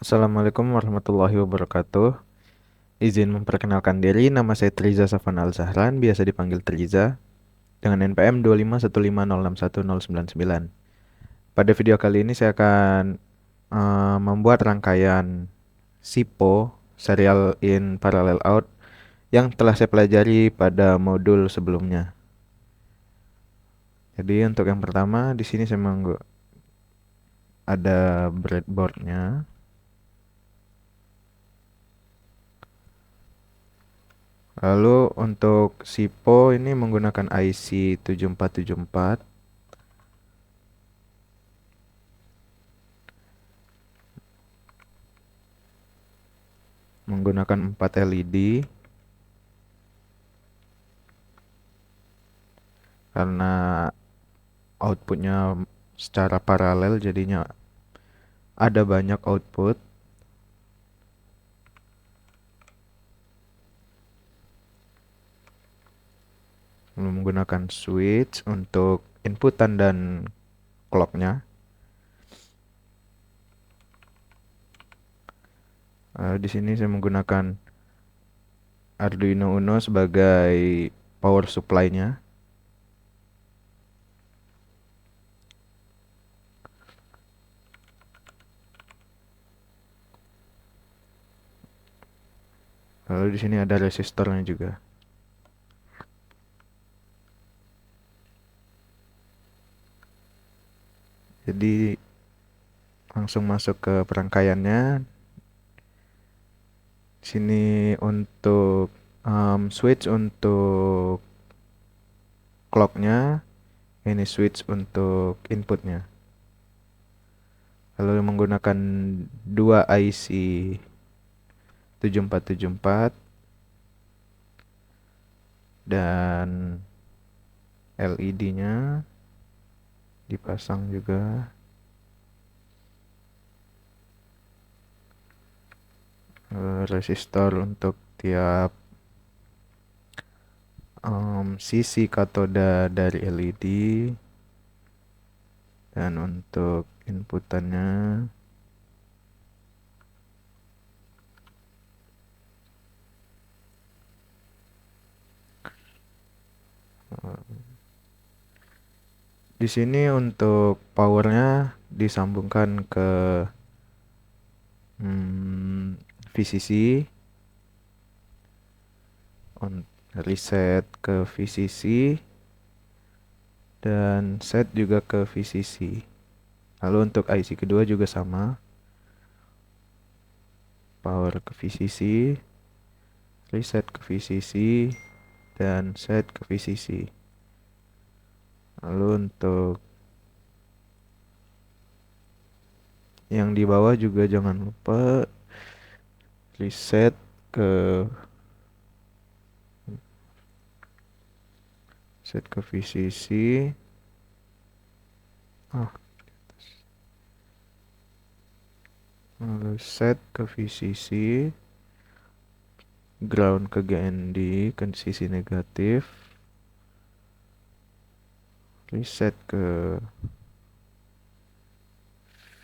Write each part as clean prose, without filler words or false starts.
Assalamualaikum warahmatullahi wabarakatuh. Izin memperkenalkan diri, nama saya Triza Safan Al-Zahran, biasa dipanggil Triza, dengan NPM 251506199. Pada video kali ini saya akan membuat rangkaian SIPO, Serial in Parallel Out, yang telah saya pelajari pada modul sebelumnya. Jadi untuk yang pertama, di sini saya ada breadboardnya. Lalu untuk SIPO ini menggunakan IC 7474, menggunakan 4 LED karena outputnya secara paralel, jadinya ada banyak output. Menggunakan switch untuk inputan dan clocknya. Di sini saya menggunakan Arduino Uno sebagai power supply-nya. Lalu di sini ada resistornya juga. Jadi langsung masuk ke perangkaiannya. Sini untuk switch untuk clocknya, ini switch untuk inputnya. Lalu menggunakan dua IC 7474 dan LED-nya dipasang juga. Resistor untuk tiap sisi katoda dari LED, dan untuk inputannya di sini untuk powernya disambungkan ke VCC, reset ke VCC dan set juga ke VCC. Lalu untuk IC kedua juga sama, power ke VCC, reset ke VCC, dan set ke VCC. Lalu untuk yang di bawah juga jangan lupa reset ke VCC. Lalu set ke VCC, ground ke GND ke sisi negatif, reset ke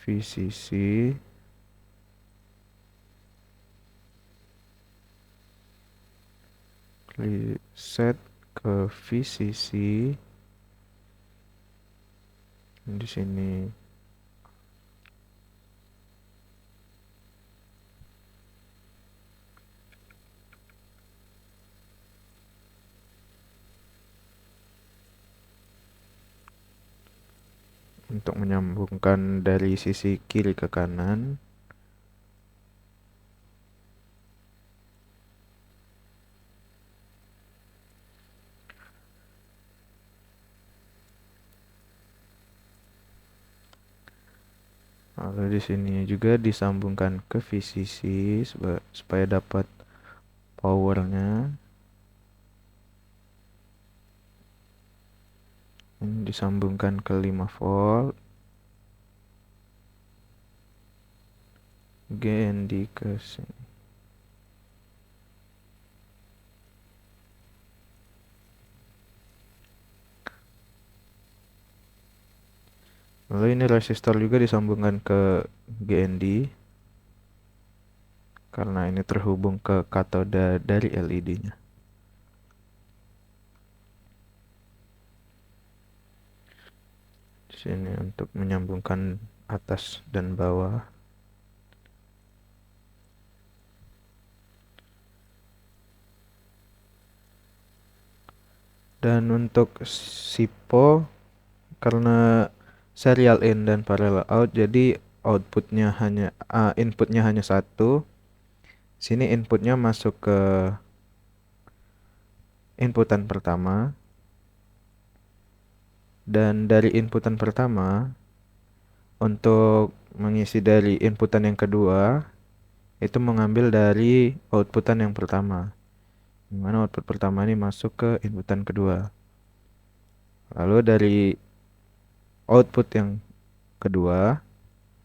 VCC, reset ke VCC. Di sini untuk menyambungkan dari sisi kiri ke kanan. Lalu di sini juga disambungkan ke VCC supaya dapat powernya. Ini disambungkan ke 5 volt, GND ke sini. Lalu ini resistor juga disambungkan ke GND. karena ini terhubung ke katoda dari LED-nya. Di sini untuk menyambungkan atas dan bawah. Dan untuk SIPO, karena serial in dan parallel out, jadi inputnya hanya satu. Sini inputnya masuk ke inputan pertama, dan dari inputan pertama untuk mengisi dari inputan yang kedua itu mengambil dari outputan yang pertama, dimana output pertama ini masuk ke inputan kedua. Lalu dari output yang kedua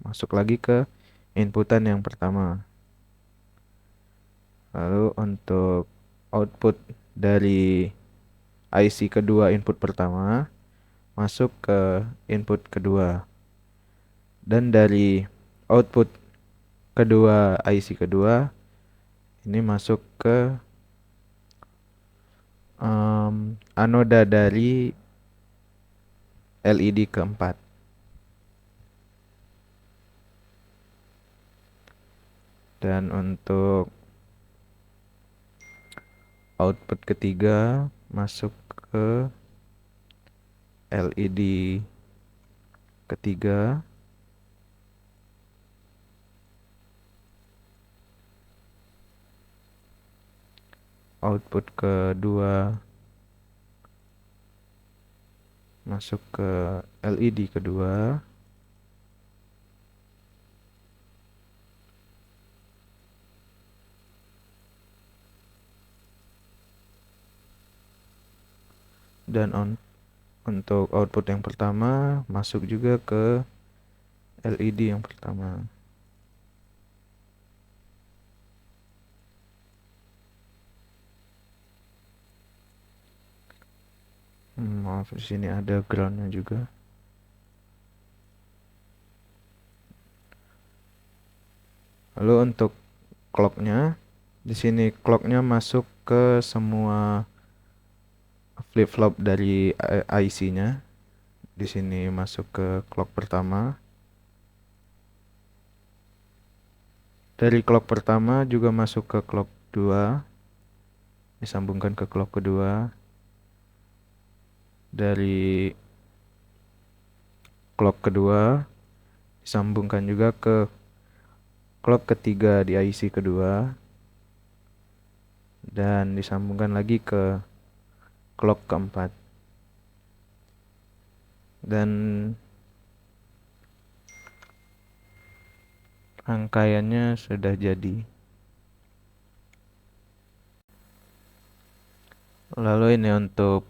masuk lagi ke inputan yang pertama. Lalu untuk output dari IC kedua input pertama masuk ke input kedua. Dan dari output kedua IC kedua ini masuk ke anoda dari LED keempat. Dan untuk output ketiga masuk ke LED ketiga. Output kedua masuk ke LED kedua. Dan untuk output yang pertama masuk juga ke LED yang pertama. Maaf, di sini ada groundnya juga. Lalu untuk clocknya, di sini clocknya masuk ke semua flip-flop dari IC-nya. Di sini masuk ke clock pertama. Dari clock pertama juga masuk ke clock 2. Disambungkan ke clock kedua. Dari clock kedua disambungkan juga ke clock ketiga di IC kedua. Dan disambungkan lagi ke clock keempat. Dan rangkaiannya sudah jadi. Lalu ini untuk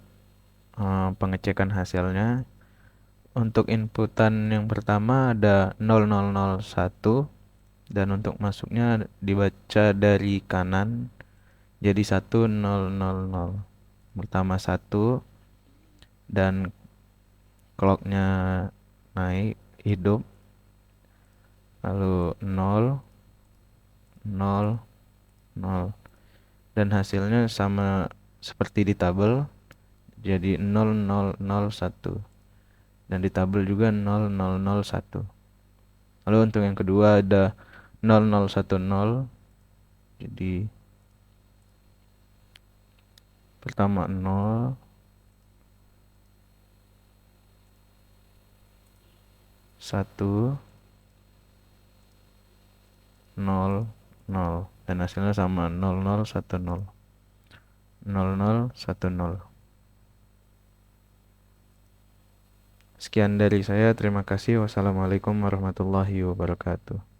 pengecekan hasilnya. Untuk inputan yang pertama ada 0001, dan untuk masuknya dibaca dari kanan jadi 1000. Pertama 1, dan clocknya naik hidup, lalu 0 0 0, dan hasilnya sama seperti di tabel, jadi 0001, dan di tabel juga 0001. Lalu untuk yang kedua ada 0010, jadi pertama 0 1 0 0, dan hasilnya sama 0010 0010. Sekian dari saya, terima kasih. Wassalamualaikum warahmatullahi wabarakatuh.